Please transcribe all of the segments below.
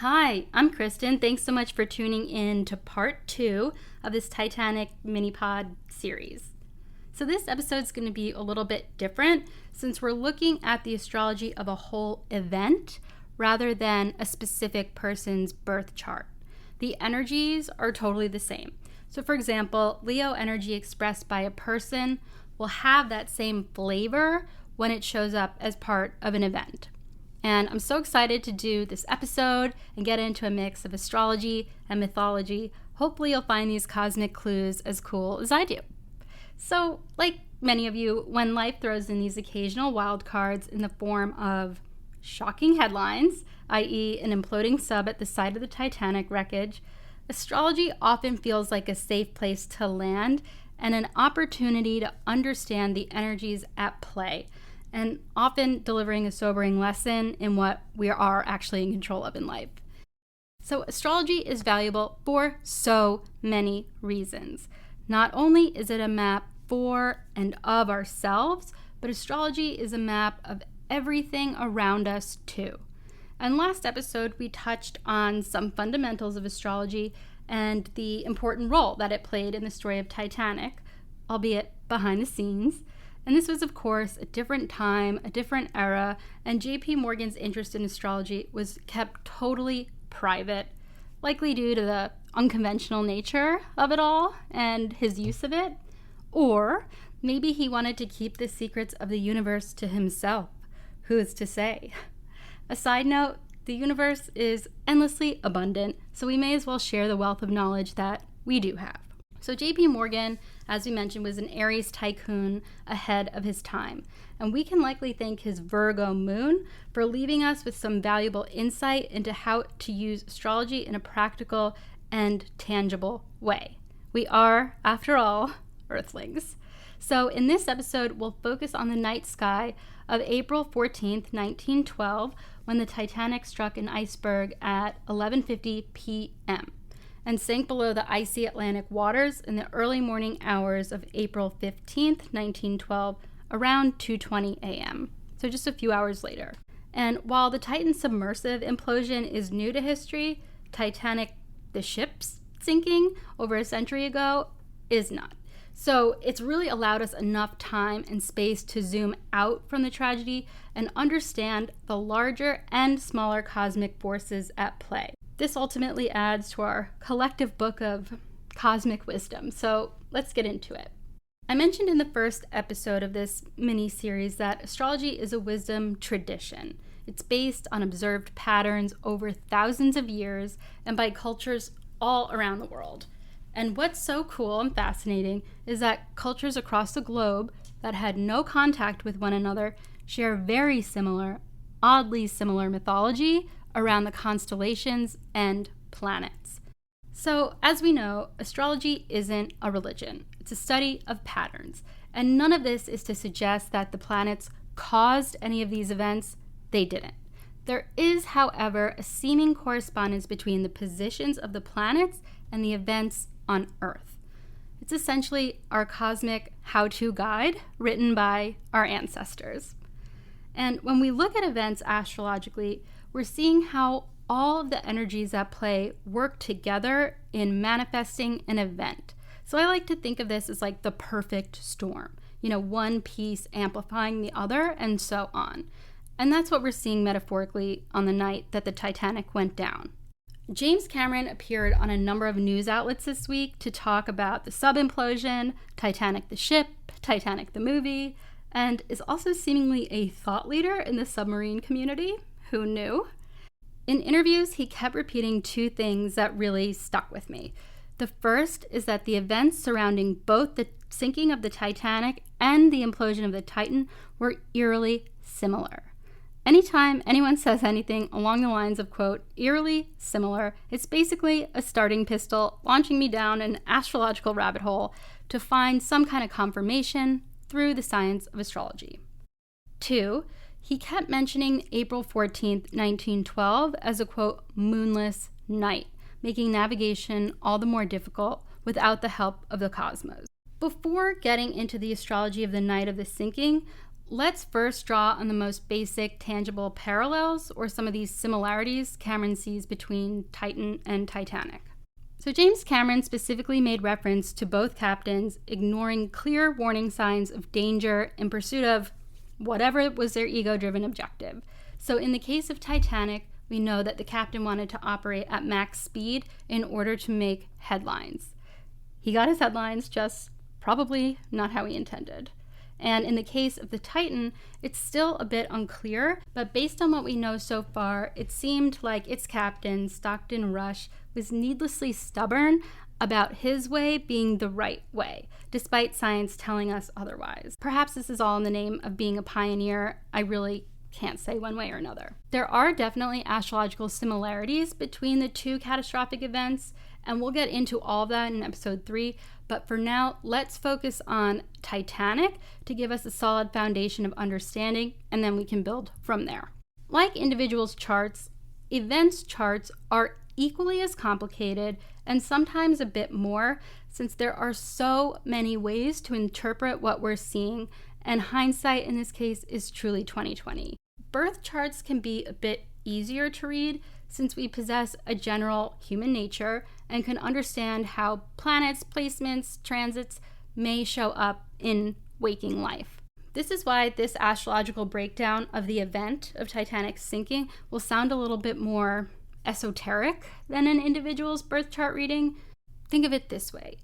Hi, I'm Kristen. Thanks so much for tuning in to part 2 of this Titanic mini-pod series. So this episode's going to be a little bit different since we're looking at the astrology of a whole event rather than a specific person's birth chart. The energies are totally the same. So for example, Leo energy expressed by a person will have that same flavor when it shows up as part of an event. And I'm so excited to do this episode and get into a mix of astrology and mythology. Hopefully you'll find these cosmic clues as cool as I do. So, like many of you, when life throws in these occasional wild cards in the form of shocking headlines, i.e. an imploding sub at the site of the Titanic wreckage, astrology often feels like a safe place to land and an opportunity to understand the energies at play, and often delivering a sobering lesson in what we are actually in control of in life. So astrology is valuable for so many reasons. Not only is it a map for and of ourselves, but astrology is a map of everything around us too. And last episode, we touched on some fundamentals of astrology and the important role that it played in the story of Titanic, albeit behind the scenes. And this was, of course, a different time, a different era, and J.P. Morgan's interest in astrology was kept totally private, likely due to the unconventional nature of it all and his use of it. Or maybe he wanted to keep the secrets of the universe to himself. Who is to say? A side note, the universe is endlessly abundant, so we may as well share the wealth of knowledge that we do have. So J.P. Morgan, as we mentioned, was an Aries tycoon ahead of his time. And we can likely thank his Virgo moon for leaving us with some valuable insight into how to use astrology in a practical and tangible way. We are, after all, Earthlings. So in this episode, we'll focus on the night sky of April 14th, 1912, when the Titanic struck an iceberg at 11:50 p.m. and sank below the icy Atlantic waters in the early morning hours of April 15th, 1912, around 2:20 a.m., so just a few hours later. And while the Titan submersive implosion is new to history, Titanic, the ship's sinking over a century ago, is not. So it's really allowed us enough time and space to zoom out from the tragedy and understand the larger and smaller cosmic forces at play. This ultimately adds to our collective book of cosmic wisdom, so let's get into it. I mentioned in the first episode of this mini-series that astrology is a wisdom tradition. It's based on observed patterns over thousands of years and by cultures all around the world. And what's so cool and fascinating is that cultures across the globe that had no contact with one another share very similar, oddly similar mythology around the constellations and planets. So, as we know, astrology isn't a religion. It's a study of patterns. And none of this is to suggest that the planets caused any of these events. They didn't. There is, however, a seeming correspondence between the positions of the planets and the events on Earth. It's essentially our cosmic how-to guide written by our ancestors. And when we look at events astrologically, we're seeing how all of the energies at play work together in manifesting an event. So I like to think of this as like the perfect storm, one piece amplifying the other and so on. And that's what we're seeing metaphorically on the night that the Titanic went down. James Cameron appeared on a number of news outlets this week to talk about the sub-implosion, Titanic the ship, Titanic the movie, and is also seemingly a thought leader in the submarine community. Who knew? In interviews, he kept repeating two things that really stuck with me. The first is that the events surrounding both the sinking of the Titanic and the implosion of the Titan were eerily similar. Anytime anyone says anything along the lines of, quote, eerily similar, it's basically a starting pistol launching me down an astrological rabbit hole to find some kind of confirmation through the science of astrology. 2, he kept mentioning April 14th, 1912 as a, quote, moonless night, making navigation all the more difficult without the help of the cosmos. Before getting into the astrology of the night of the sinking, let's first draw on the most basic tangible parallels or some of these similarities Cameron sees between Titan and Titanic. So James Cameron specifically made reference to both captains ignoring clear warning signs of danger in pursuit of whatever was their ego-driven objective. So in the case of Titanic, we know that the captain wanted to operate at max speed in order to make headlines. He got his headlines, just probably not how he intended. And in the case of the Titan, it's still a bit unclear, but based on what we know so far, it seemed like its captain, Stockton Rush, was needlessly stubborn about his way being the right way, despite science telling us otherwise. Perhaps this is all in the name of being a pioneer. I really can't say one way or another. There are definitely astrological similarities between the two catastrophic events, and we'll get into all of that in episode 3. But for now, let's focus on Titanic to give us a solid foundation of understanding, and then we can build from there. Like individuals' charts, events' charts are equally as complicated and sometimes a bit more, since there are so many ways to interpret what we're seeing, and hindsight in this case is truly 2020. Birth charts can be a bit easier to read since we possess a general human nature and can understand how planets, placements, transits may show up in waking life. This is why this astrological breakdown of the event of Titanic's sinking will sound a little bit more esoteric than an individual's birth chart reading. Think of it this way.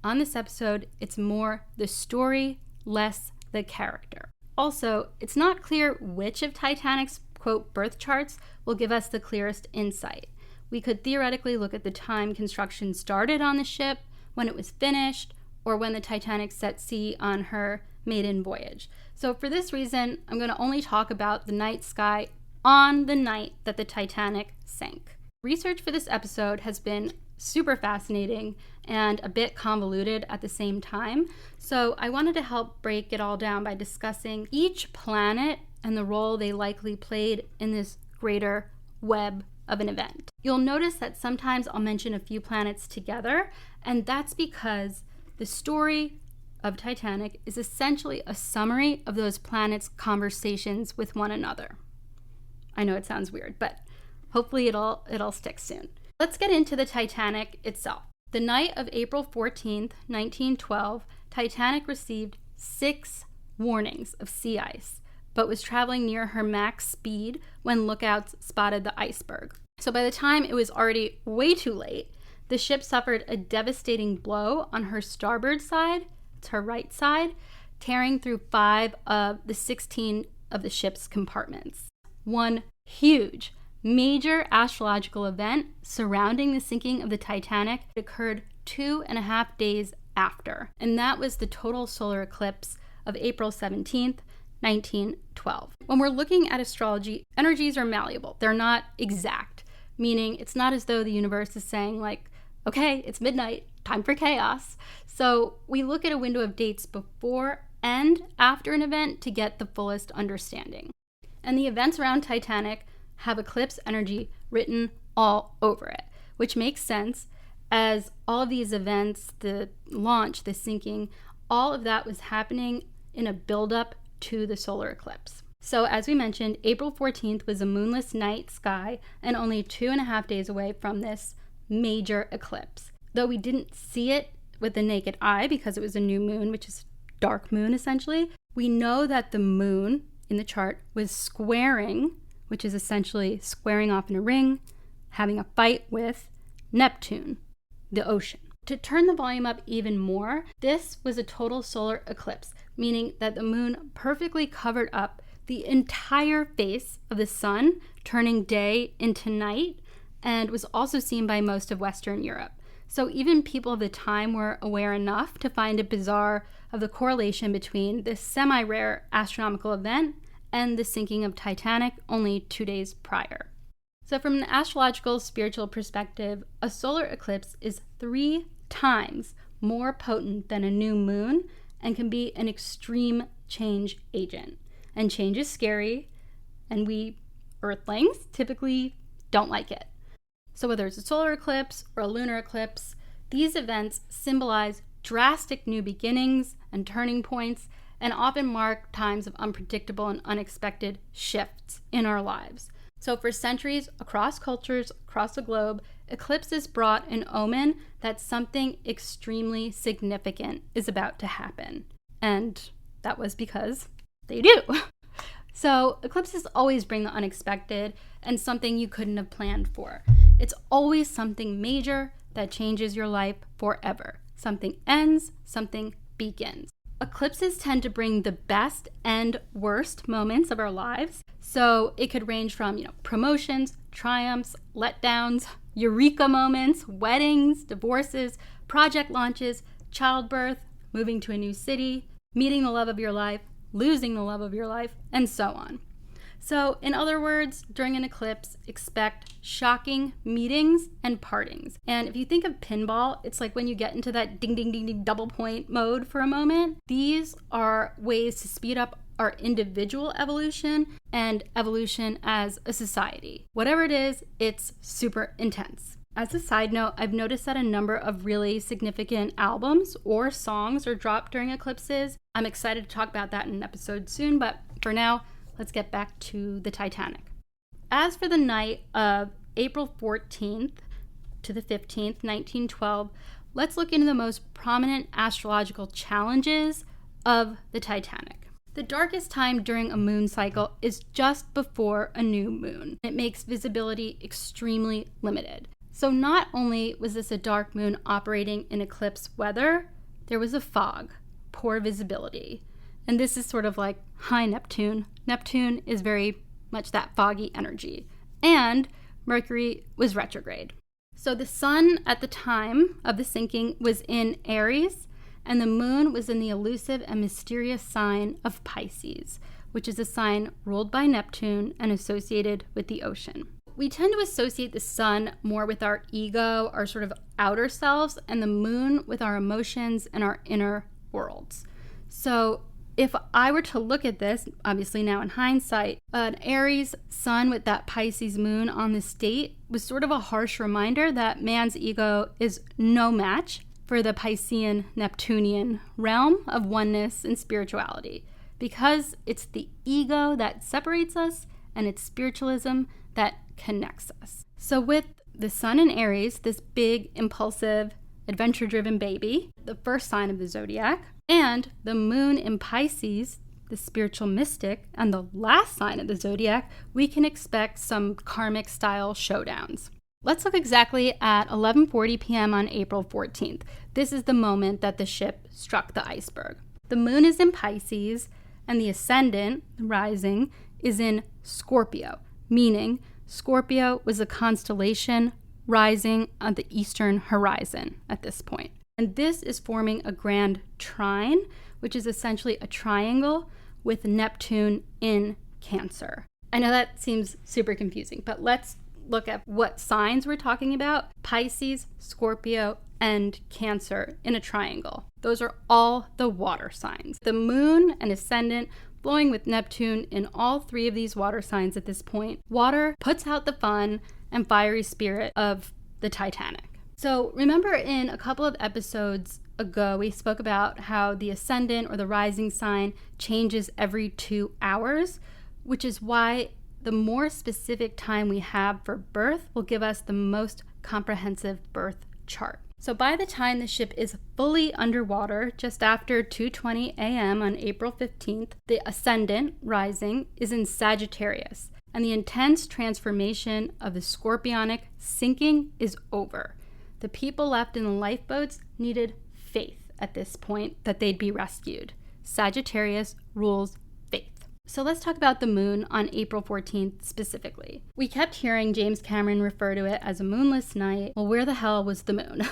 On this episode, it's more the story, less the character. Also, it's not clear which of Titanic's quote birth charts will give us the clearest insight. We could theoretically look at the time construction started on the ship, when it was finished, or when the Titanic set sea on her maiden voyage. So for this reason, I'm going to only talk about the night sky on the night that the Titanic sank. Research for this episode has been super fascinating and a bit convoluted at the same time, so I wanted to help break it all down by discussing each planet and the role they likely played in this greater web of an event. You'll notice that sometimes I'll mention a few planets together, and that's because the story of Titanic is essentially a summary of those planets' conversations with one another. I know it sounds weird, but hopefully it'll stick soon. Let's get into the Titanic itself. The night of April 14th, 1912, Titanic received 6 warnings of sea ice, but was traveling near her max speed when lookouts spotted the iceberg. So by the time it was already way too late, the ship suffered a devastating blow on her starboard side, it's her right side, tearing through 5 of the 16 of the ship's compartments. One huge, major astrological event surrounding the sinking of the Titanic occurred 2.5 days after, and that was the total solar eclipse of April 17th, 1912. When we're looking at astrology, energies are malleable. They're not exact, meaning it's not as though the universe is saying like, okay, it's midnight, time for chaos. So we look at a window of dates before and after an event to get the fullest understanding. And the events around Titanic have eclipse energy written all over it, which makes sense as all of these events, the launch, the sinking, all of that was happening in a buildup to the solar eclipse. So as we mentioned, April 14th was a moonless night sky and only 2.5 days away from this major eclipse. Though we didn't see it with the naked eye because it was a new moon, which is dark moon essentially, we know that the moon in the chart was squaring, which is essentially squaring off in a ring, having a fight with Neptune, the ocean. To turn the volume up even more, this was a total solar eclipse, meaning that the moon perfectly covered up the entire face of the sun, turning day into night, and was also seen by most of Western Europe. So even people of the time were aware enough to find it bizarre of the correlation between this semi-rare astronomical event and the sinking of Titanic only 2 days prior. So from an astrological spiritual perspective, a solar eclipse is 3 times more potent than a new moon and can be an extreme change agent. And change is scary, and we Earthlings typically don't like it. So whether it's a solar eclipse or a lunar eclipse, these events symbolize drastic new beginnings and turning points, and often mark times of unpredictable and unexpected shifts in our lives. So for centuries, across cultures, across the globe, eclipses brought an omen that something extremely significant is about to happen. And that was because they do. So eclipses always bring the unexpected and something you couldn't have planned for. It's always something major that changes your life forever. Something ends, something begins. Eclipses tend to bring the best and worst moments of our lives. So it could range from, promotions, triumphs, letdowns, eureka moments, weddings, divorces, project launches, childbirth, moving to a new city, meeting the love of your life, losing the love of your life, and so on. So in other words, during an eclipse, expect shocking meetings and partings. And if you think of pinball, it's like when you get into that ding, ding, ding, ding, double point mode for a moment. These are ways to speed up our individual evolution and evolution as a society. Whatever it is, it's super intense. As a side note, I've noticed that a number of really significant albums or songs are dropped during eclipses. I'm excited to talk about that in an episode soon, but for now, let's get back to the Titanic. As for the night of April 14th to the 15th, 1912, let's look into the most prominent astrological challenges of the Titanic. The darkest time during a moon cycle is just before a new moon. It makes visibility extremely limited. So not only was this a dark moon operating in eclipse weather, there was a fog, poor visibility. And this is sort of like high Neptune. Neptune is very much that foggy energy. And Mercury was retrograde. So the sun at the time of the sinking was in Aries, and the moon was in the elusive and mysterious sign of Pisces, which is a sign ruled by Neptune and associated with the ocean. We tend to associate the sun more with our ego, our sort of outer selves, and the moon with our emotions and our inner worlds. So if I were to look at this, obviously now in hindsight, an Aries sun with that Pisces moon on this date was sort of a harsh reminder that man's ego is no match for the Piscean Neptunian realm of oneness and spirituality, because it's the ego that separates us and it's spiritualism that connects us. So with the sun in Aries, this big, impulsive, adventure-driven baby, the first sign of the zodiac, and the moon in Pisces, the spiritual mystic, and the last sign of the zodiac, we can expect some karmic-style showdowns. Let's look exactly at 11:40 p.m. on April 14th. This is the moment that the ship struck the iceberg. The moon is in Pisces, and the ascendant, rising, is in Scorpio, meaning Scorpio was a constellation rising on the eastern horizon at this point. And this is forming a grand trine, which is essentially a triangle with Neptune in Cancer. I know that seems super confusing, but let's look at what signs we're talking about. Pisces, Scorpio, and Cancer in a triangle. Those are all the water signs. The moon and ascendant flowing with Neptune in all three of these water signs at this point. Water puts out the fun and fiery spirit of the Titanic. So remember in a couple of episodes ago, we spoke about how the ascendant or the rising sign changes every 2 hours, which is why the more specific time we have for birth will give us the most comprehensive birth chart. So by the time the ship is fully underwater, just after 2:20 a.m. on April 15th, the ascendant, rising, is in Sagittarius, and the intense transformation of the scorpionic sinking is over. The people left in the lifeboats needed faith at this point that they'd be rescued. Sagittarius rules faith. So let's talk about the moon on April 14th specifically. We kept hearing James Cameron refer to it as a moonless night. Well, where the hell was the moon?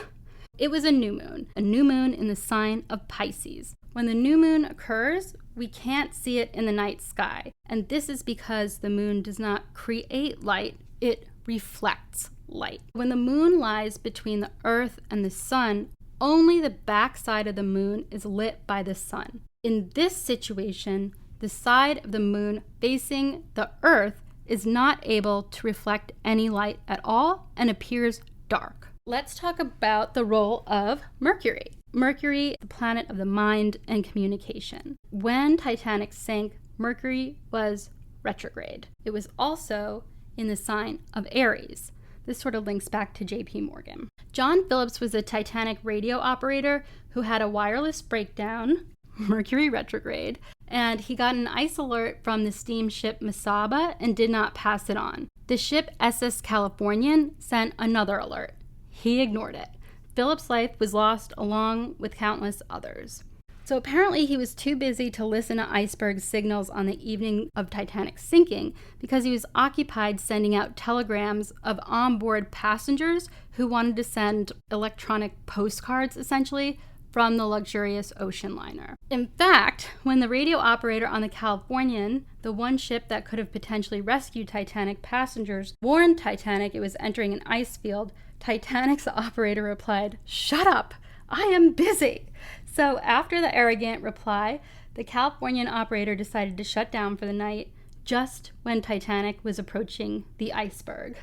It was a new moon in the sign of Pisces. When the new moon occurs, we can't see it in the night sky. And this is because the moon does not create light, it reflects light. When the moon lies between the earth and the sun, only the backside of the moon is lit by the sun. In this situation, the side of the moon facing the earth is not able to reflect any light at all and appears dark. Let's talk about the role of Mercury. Mercury, the planet of the mind and communication. When Titanic sank, Mercury was retrograde. It was also in the sign of Aries. This sort of links back to J.P. Morgan. John Phillips was a Titanic radio operator who had a wireless breakdown, Mercury retrograde, and he got an ice alert from the steamship Mesaba and did not pass it on. The ship SS Californian sent another alert. He ignored it. Phillips' life was lost along with countless others. So apparently he was too busy to listen to iceberg signals on the evening of Titanic's sinking because he was occupied sending out telegrams of onboard passengers who wanted to send electronic postcards, essentially, from the luxurious ocean liner. In fact, when the radio operator on the Californian, the one ship that could have potentially rescued Titanic passengers, warned Titanic it was entering an ice field, Titanic's operator replied, "Shut up, I am busy." So after the arrogant reply, the Californian operator decided to shut down for the night just when Titanic was approaching the iceberg.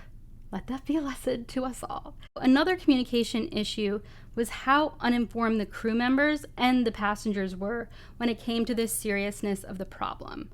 Let that be a lesson to us all. Another communication issue was how uninformed the crew members and the passengers were when it came to the seriousness of the problem.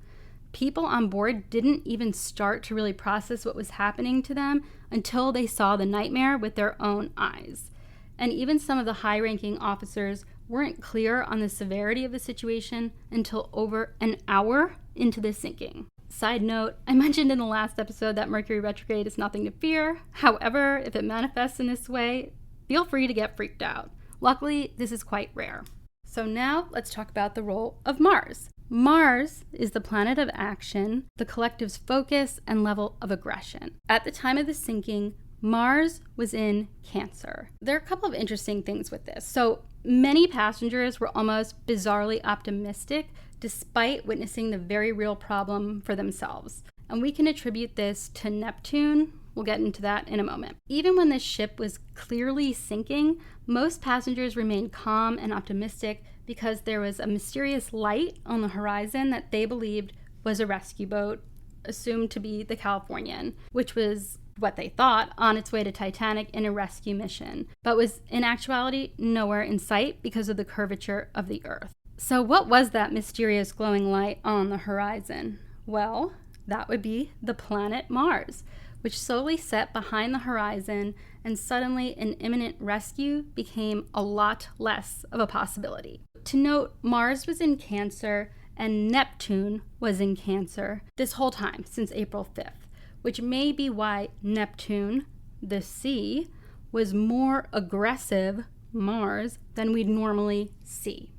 People on board didn't even start to really process what was happening to them until they saw the nightmare with their own eyes. And even some of the high-ranking officers weren't clear on the severity of the situation until over an hour into the sinking. Side note, I mentioned in the last episode that Mercury retrograde is nothing to fear. However, if it manifests in this way, feel free to get freaked out. Luckily, this is quite rare. So now let's talk about the role of Mars. Mars is the planet of action, the collective's focus and level of aggression. At the time of the sinking, Mars was in Cancer. There are a couple of interesting things with this. So many passengers were almost bizarrely optimistic despite witnessing the very real problem for themselves. And we can attribute this to Neptune. We'll get into that in a moment. Even when the ship was clearly sinking, most passengers remained calm and optimistic because there was a mysterious light on the horizon that they believed was a rescue boat, assumed to be the Californian, which was what they thought on its way to Titanic in a rescue mission, but was in actuality nowhere in sight because of the curvature of the Earth. So what was that mysterious glowing light on the horizon? Well, that would be the planet Mars, which slowly set behind the horizon, and suddenly an imminent rescue became a lot less of a possibility. To note, Mars was in Cancer and Neptune was in Cancer this whole time since April 5th, which may be why Neptune, the sea, was more aggressive Mars than we'd normally see.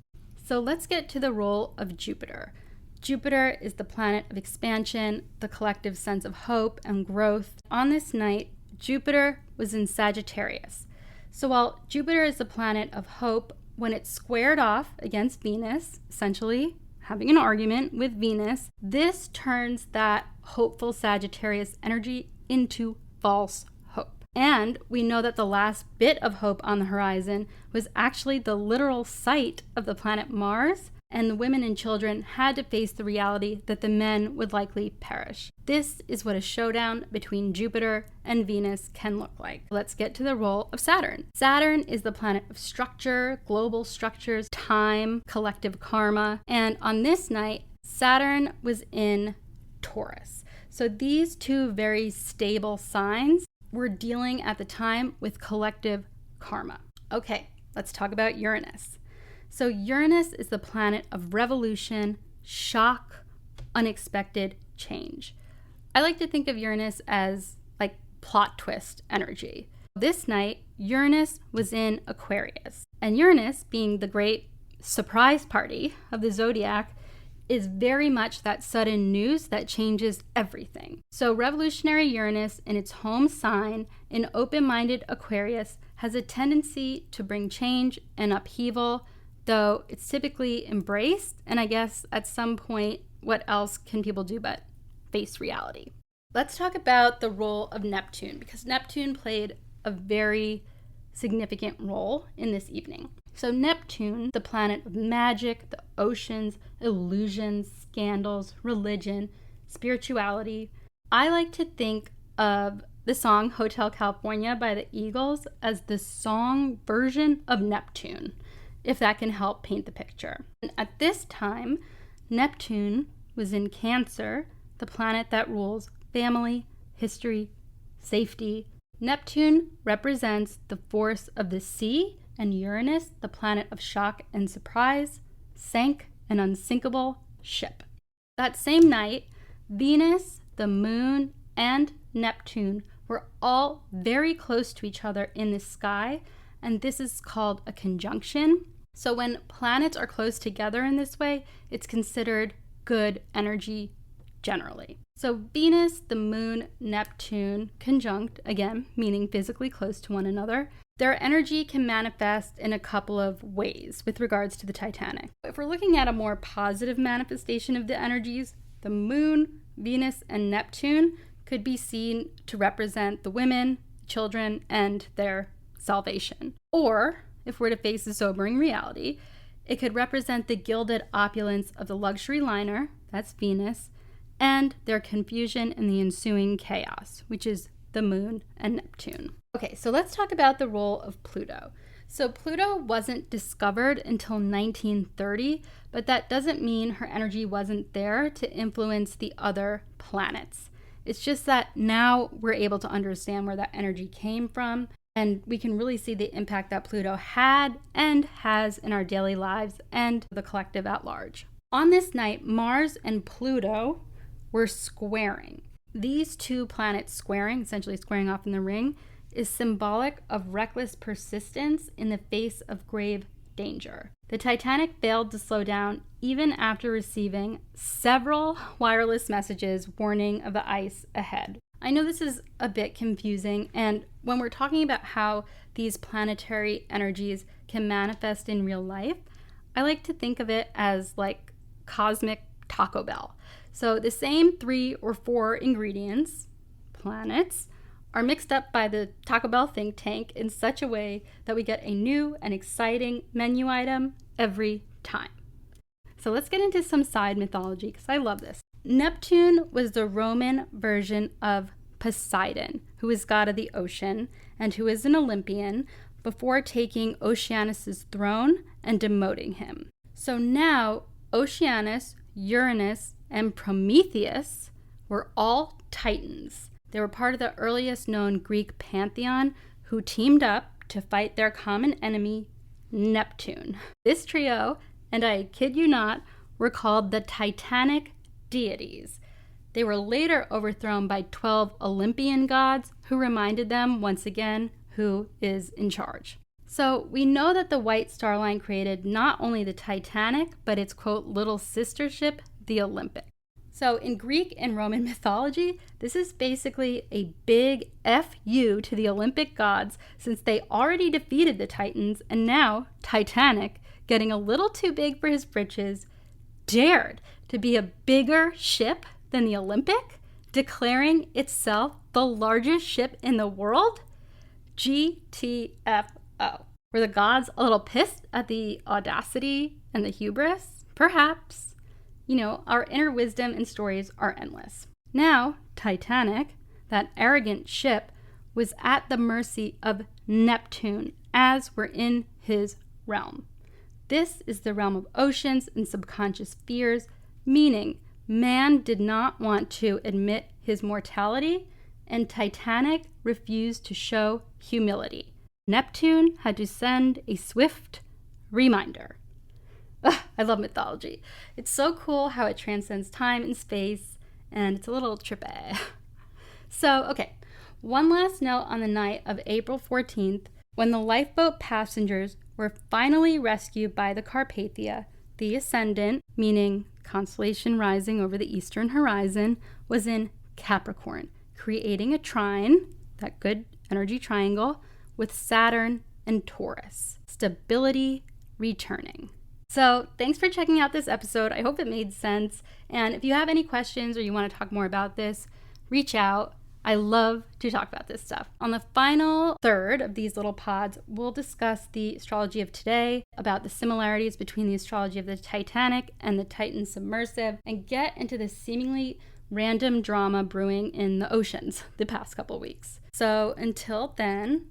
So let's get to the role of Jupiter. Jupiter is the planet of expansion, the collective sense of hope and growth. On this night, Jupiter was in Sagittarius. So while Jupiter is the planet of hope, when it's squared off against Venus, essentially having an argument with Venus, this turns that hopeful Sagittarius energy into false hope. And we know that the last bit of hope on the horizon was actually the literal sight of the planet Mars, and the women and children had to face the reality that the men would likely perish. This is what a showdown between Jupiter and Venus can look like. Let's get to the role of Saturn. Saturn is the planet of structure, global structures, time, collective karma, and on this night, Saturn was in Taurus. So these two very stable signs were dealing at the time with collective karma. Okay, let's talk about Uranus. So Uranus is the planet of revolution, shock, unexpected change. I like to think of Uranus as like plot twist energy. This night, Uranus was in Aquarius. And Uranus, being the great surprise party of the zodiac, is very much that sudden news that changes everything. So revolutionary Uranus in its home sign in open-minded Aquarius has a tendency to bring change and upheaval, though it's typically embraced, and I guess at some point, what else can people do but face reality? Let's talk about the role of Neptune, because Neptune played a very significant role in this evening. So Neptune, the planet of magic, the oceans, illusions, scandals, religion, spirituality. I like to think of the song Hotel California by the Eagles as the song version of Neptune, if that can help paint the picture. And at this time, Neptune was in Cancer, the planet that rules family, history, safety. Neptune represents the force of the sea, and Uranus, the planet of shock and surprise, sank an unsinkable ship. That same night, Venus, the moon, and Neptune were all very close to each other in the sky, and this is called a conjunction. So when planets are close together in this way, it's considered good energy generally. So Venus, the moon, Neptune conjunct, again, meaning physically close to one another, their energy can manifest in a couple of ways with regards to the Titanic. If we're looking at a more positive manifestation of the energies, the moon, Venus, and Neptune could be seen to represent the women, children, and their salvation. Or, if we're to face a sobering reality, it could represent the gilded opulence of the luxury liner, that's Venus, and their confusion and the ensuing chaos, which is the moon and Neptune. Okay, so let's talk about the role of Pluto. So Pluto wasn't discovered until 1930, but that doesn't mean her energy wasn't there to influence the other planets. It's just that now we're able to understand where that energy came from, and we can really see the impact that Pluto had and has in our daily lives and the collective at large. On this night, Mars and Pluto were squaring. These two planets squaring, essentially squaring off in the ring, is symbolic of reckless persistence in the face of grave danger. The Titanic failed to slow down even after receiving several wireless messages warning of the ice ahead. I know this is a bit confusing, and when we're talking about how these planetary energies can manifest in real life, I like to think of it as like cosmic Taco Bell. So the same 3 or 4 ingredients, planets, are mixed up by the Taco Bell think tank in such a way that we get a new and exciting menu item every time. So let's get into some side mythology because I love this. Neptune was the Roman version of Poseidon, who is god of the ocean and who is an Olympian, before taking Oceanus' throne and demoting him. So now Oceanus, Uranus, and Prometheus were all Titans. They were part of the earliest known Greek pantheon who teamed up to fight their common enemy, Neptune. This trio, and I kid you not, were called the Titanic deities. They were later overthrown by 12 Olympian gods who reminded them once again who is in charge. So we know that the White Star Line created not only the Titanic, but its, quote, little sister ship, the Olympic. So in Greek and Roman mythology, this is basically a big FU to the Olympic gods since they already defeated the Titans, and now Titanic, getting a little too big for his britches, dared to be a bigger ship than the Olympic, declaring itself the largest ship in the world? GTFO. Were the gods a little pissed at the audacity and the hubris? Perhaps. You know, our inner wisdom and stories are endless. Now, Titanic, that arrogant ship, was at the mercy of Neptune, as we're in his realm. This is the realm of oceans and subconscious fears, meaning man did not want to admit his mortality, and Titanic refused to show humility. Neptune had to send a swift reminder. Ugh, I love mythology. It's so cool how it transcends time and space, and it's a little trippy. So, okay, one last note on the night of April 14th, when the lifeboat passengers were finally rescued by the Carpathia, the ascendant, meaning constellation rising over the eastern horizon, was in Capricorn, creating a trine, that good energy triangle, with Saturn and Taurus. Stability returning. So thanks for checking out this episode. I hope it made sense. And if you have any questions or you want to talk more about this, reach out. I love to talk about this stuff. On the final third of these little pods, we'll discuss the astrology of today, about the similarities between the astrology of the Titanic and the Titan submersive, and get into the seemingly random drama brewing in the oceans the past couple weeks. So until then,